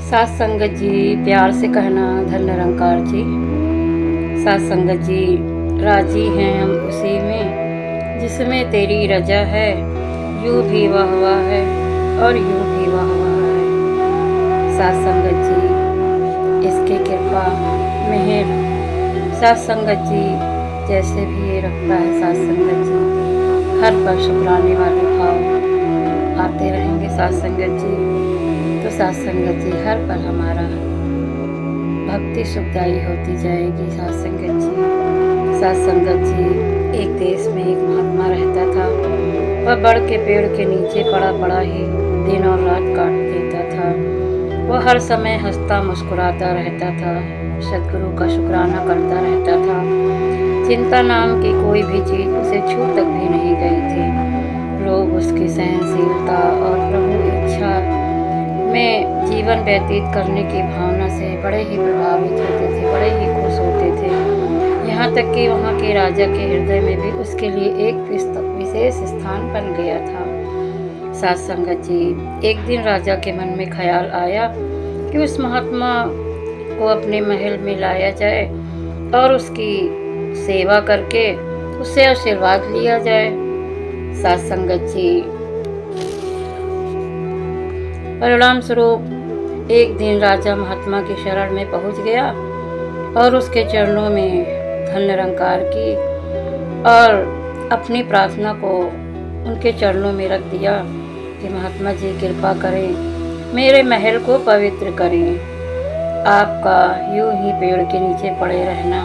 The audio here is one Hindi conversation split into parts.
सात संगत जी, प्यार से कहना धन निरंकार जी। सात संगत जी, राजी हैं हम उसी में जिसमें तेरी रजा है। यूं भी वाह वाह है और यूं भी वाह वाह है। सात संगत जी, इसकी कृपा मेहर। सात संगत जी, जैसे भी ये रखता है सात संगत जी, हर पल शुक्राने वाले भाव आते रहेंगे सात संगत जी। तो सात संगत जी, हर पल हमारा भक्ति सुखदायी होती जाएगी सात संगत जी। सात संगत जी, एक देश में एक महात्मा रहता था। वह बड़ के पेड़ के नीचे पड़ा ही दिन और रात काट देता था। वह हर समय हंसता मुस्कुराता रहता था, सद्गुरु का शुक्राना करता रहता था। चिंता नाम की कोई भी चीज उसे छू तक भी नहीं गई थी। लोग उसकी सहनशीलता और प्रभु इच्छा में जीवन व्यतीत करने की भावना से बड़े ही प्रभावित होते थे, बड़े ही खुश होते थे। यहाँ तक कि वहाँ के राजा के हृदय में भी उसके लिए एक विशेष स्थान बन गया था। सात संगत जी, एक दिन राजा के मन में ख्याल आया कि उस महात्मा को अपने महल में लाया जाए और उसकी सेवा करके उससे आशीर्वाद लिया जाए। सात संगत जी, परिणाम स्वरूप एक दिन राजा महात्मा की शरण में पहुंच गया और उसके चरणों में धन निरंकार की और अपनी प्रार्थना को उनके चरणों में रख दिया कि महात्मा जी कृपा करें, मेरे महल को पवित्र करें। आपका यूं ही पेड़ के नीचे पड़े रहना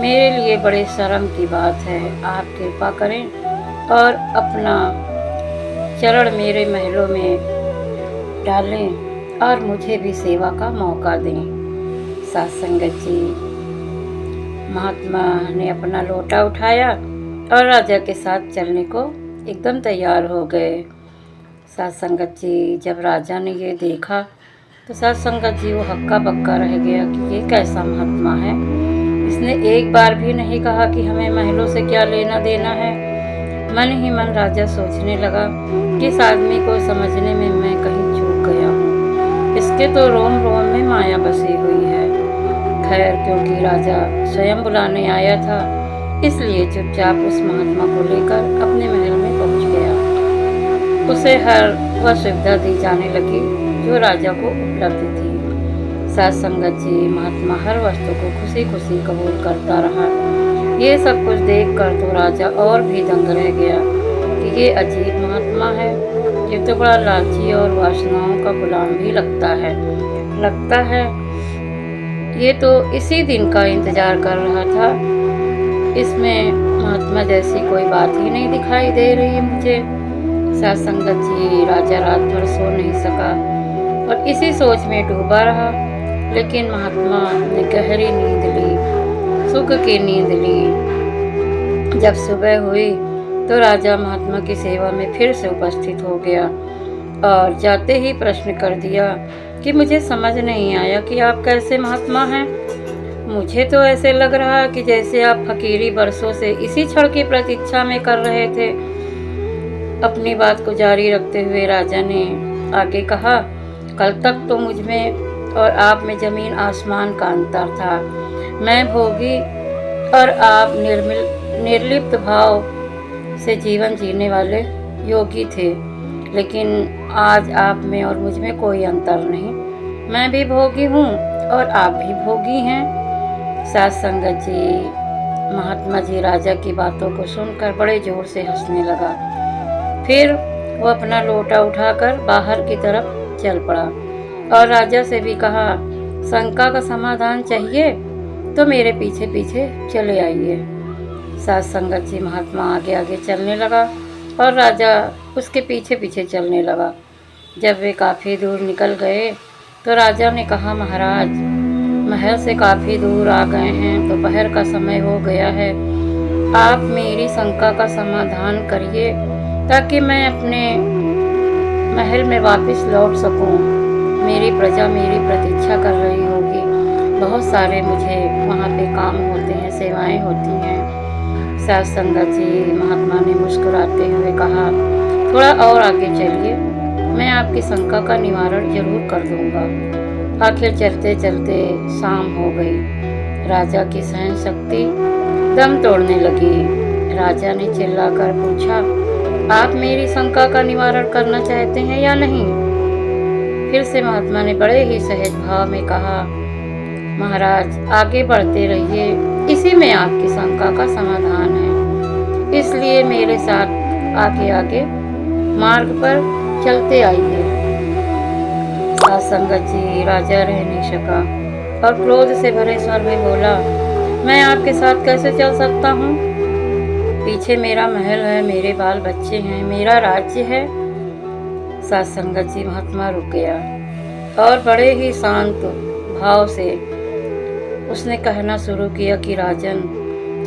मेरे लिए बड़े शर्म की बात है। आप कृपा करें और अपना चरण मेरे महलों में डालें और मुझे भी सेवा का मौका दें। सात संगत जी, महात्मा ने अपना लोटा उठाया और राजा के साथ चलने को एकदम तैयार हो गए। सात संगत जी, जब राजा ने ये देखा तो सात संगत जी वो हक्का बक्का रह गया कि ये कैसा महात्मा है। इसने एक बार भी नहीं कहा कि हमें महलों से क्या लेना देना है। मन ही मन राजा सोचने लगा कि इस आदमी को समझने में मैं कहीं चूक गया हूँ। इसके तो रोम रोम में माया बसी हुई है। खैर, क्योंकि राजा स्वयं बुलाने आया था, इसलिए चुपचाप उस महात्मा को लेकर अपने महल में पहुँच गया। उसे हर वह सुविधा दी जाने लगी जो राजा को उपलब्ध थी। सात संगत जी, महात्मा हर वस्तु को खुशी खुशी कबूल करता रहा। ये सब कुछ देखकर तो राजा और भी दंग रह गया कि ये अजीब महात्मा है। ये तो बड़ा लालची और वासनाओं का गुलाम भी लगता है ये तो इसी दिन का इंतजार कर रहा था। इसमें महात्मा जैसी कोई बात ही नहीं दिखाई दे रही मुझे। सात संगत जी, राजा रात भर सो नहीं सका और इसी सोच में डूबा रहा। लेकिन महात्मा ने गहरी नींद ली, सुख की नींद ली। जब सुबह हुई तो राजा महात्मा की सेवा में फिर से उपस्थित हो गया और जाते ही प्रश्न कर दिया कि मुझे समझ नहीं आया कि आप कैसे महात्मा हैं। मुझे तो ऐसे लग रहा कि जैसे आप फकीरी बरसों से इसी क्षण की प्रतीक्षा में कर रहे थे। अपनी बात को जारी रखते हुए राजा ने आगे कहा, कल तक तो मुझ में और आप में जमीन आसमान का अंतर था। मैं भोगी और आप निर्लिप्त भाव से जीवन जीने वाले योगी थे। लेकिन आज आप में और मुझ में कोई अंतर नहीं। मैं भी भोगी हूँ और आप भी भोगी हैं। सात संगत जी, महात्मा जी राजा की बातों को सुनकर बड़े जोर से हंसने लगा। फिर वो अपना लोटा उठाकर बाहर की तरफ चल पड़ा और राजा से भी कहा, शंका का समाधान चाहिए तो मेरे पीछे पीछे चले आइए। सात संगत जी, महात्मा आगे आगे चलने लगा और राजा उसके पीछे पीछे चलने लगा। जब वे काफ़ी दूर निकल गए तो राजा ने कहा, महाराज, महल से काफ़ी दूर आ गए हैं, दोपहर का समय हो गया है। आप मेरी शंका का समाधान करिए ताकि मैं अपने महल में वापस लौट सकूं। मेरी प्रजा मेरी प्रतीक्षा कर रही होगी। बहुत सारे मुझे वहाँ पे काम होते हैं, सेवाएं होती हैं। सात संगत जी, महात्मा ने मुस्कुराते हुए कहा, थोड़ा और आगे चलिए, मैं आपकी शंका का निवारण जरूर कर दूंगा। आखिर चलते चलते शाम हो गई। राजा की सहन शक्ति दम तोड़ने लगी। राजा ने चिल्लाकर पूछा, आप मेरी शंका का निवारण करना चाहते हैं या नहीं? फिर से महात्मा ने बड़े ही सहज भाव में कहा, महाराज आगे बढ़ते रहिए, इसी में आपकी शंका का समाधान है। इसलिए मेरे साथ आगे आगे मार्ग पर चलते आइए। साथ संगत जी राजा रह नहीं सका और क्रोध से भरे स्वर में बोला, मैं आपके साथ कैसे चल सकता हूँ? पीछे मेरा महल है, मेरे बाल बच्चे हैं, मेरा राज्य है। साथ संगत जी महात्मा रुक गया और बड़े ही शांत भाव से उसने कहना शुरू किया कि राजन,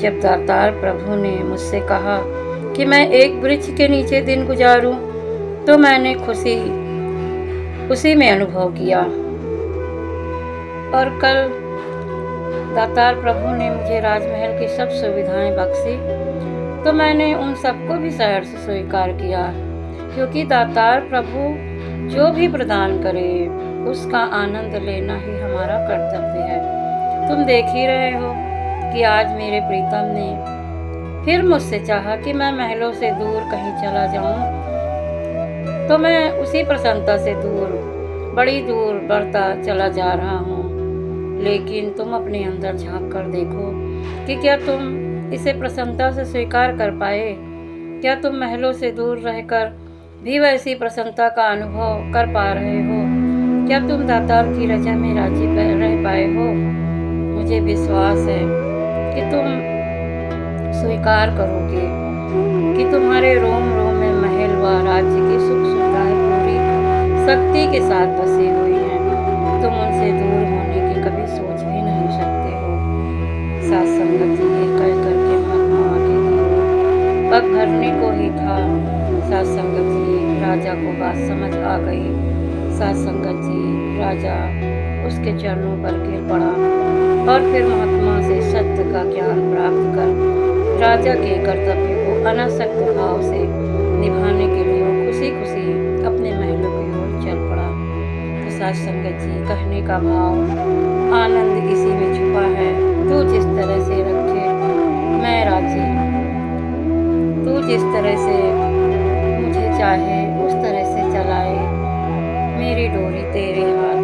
जब दातार प्रभु ने मुझसे कहा कि मैं एक वृक्ष के नीचे दिन गुजारूं, तो मैंने खुशी उसी में अनुभव किया। और कल दातार प्रभु ने मुझे राजमहल की सब सुविधाएं बख्शी, तो मैंने उन सबको भी सहर्ष से स्वीकार किया, क्योंकि दातार प्रभु जो भी प्रदान करे उसका आनंद लेना ही हमारा कर्तव्य है। तुम देख ही रहे हो कि आज मेरे प्रीतम ने फिर मुझसे चाहा कि मैं महलों से दूर कहीं चला जाऊं, तो मैं उसी प्रसन्नता से बड़ी दूर बढ़ता चला जा रहा हूँ। लेकिन तुम अपने अंदर झांक कर देखो कि क्या तुम इसे प्रसन्नता से स्वीकार कर पाए? क्या तुम महलों से दूर रहकर भी वैसी प्रसन्नता का अनुभव कर पा रहे हो? क्या तुम दातार की रजा में राजी रह पाए हो? मुझे विश्वास है कि तुम स्वीकार करोगे कि तुम्हारे रोम रोम में महल व राज्य की सुख सुविधाएं पूरी शक्ति के साथ बसी हुई हैं। तुम उनसे दूर होने की कभी सोच भी नहीं सकते हो। साथ संगत जी ये कह करके महात्मा आगे थे। पग भरने को ही था। साथ संगत जी राजा को बात समझ आ गई। साथ संगत जी राजा उसके चरणों पर गिर पड़ा और फिर महात्मा से सत्य का ज्ञान प्राप्त कर राजा के कर्तव्य को अनासक्त भाव से निभाने के लिए खुशी खुशी अपने महलों की ओर चल पड़ा। तो साथ संगत जी कहने का भाव, आनंद इसी में छुपा है। तू जिस तरह से रखे मैं राजी, तू जिस तरह से मुझे चाहे उस तरह से चलाए, मेरी डोरी तेरे हाथ,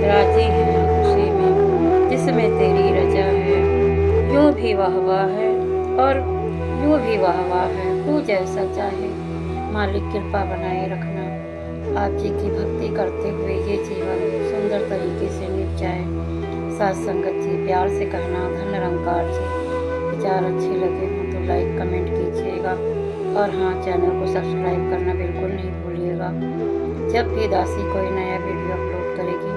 राजी है उसी में जिसमें तेरी रजा है। यूं भी वाहवाह है और यूं भी वाहवाह है, तू जैसा चाहे। मालिक कृपा बनाए रखना, आप जी की भक्ति करते हुए ये जीवन सुंदर तरीके से निभ जाए। साथ संगत जी प्यार से कहना, धन निरंकार जी। विचार अच्छे लगे हों तो लाइक कमेंट कीजिएगा और हाँ, चैनल को सब्सक्राइब करना बिल्कुल नहीं भूलिएगा। जब भी दासी कोई नया वीडियो अपलोड करेगी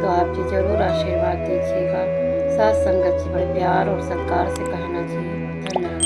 तो आप जी ज़रूर आशीर्वाद दीजिएगा। साथ संगत जी बड़े प्यार और सत्कार से कहना चाहिए। धन्यवाद।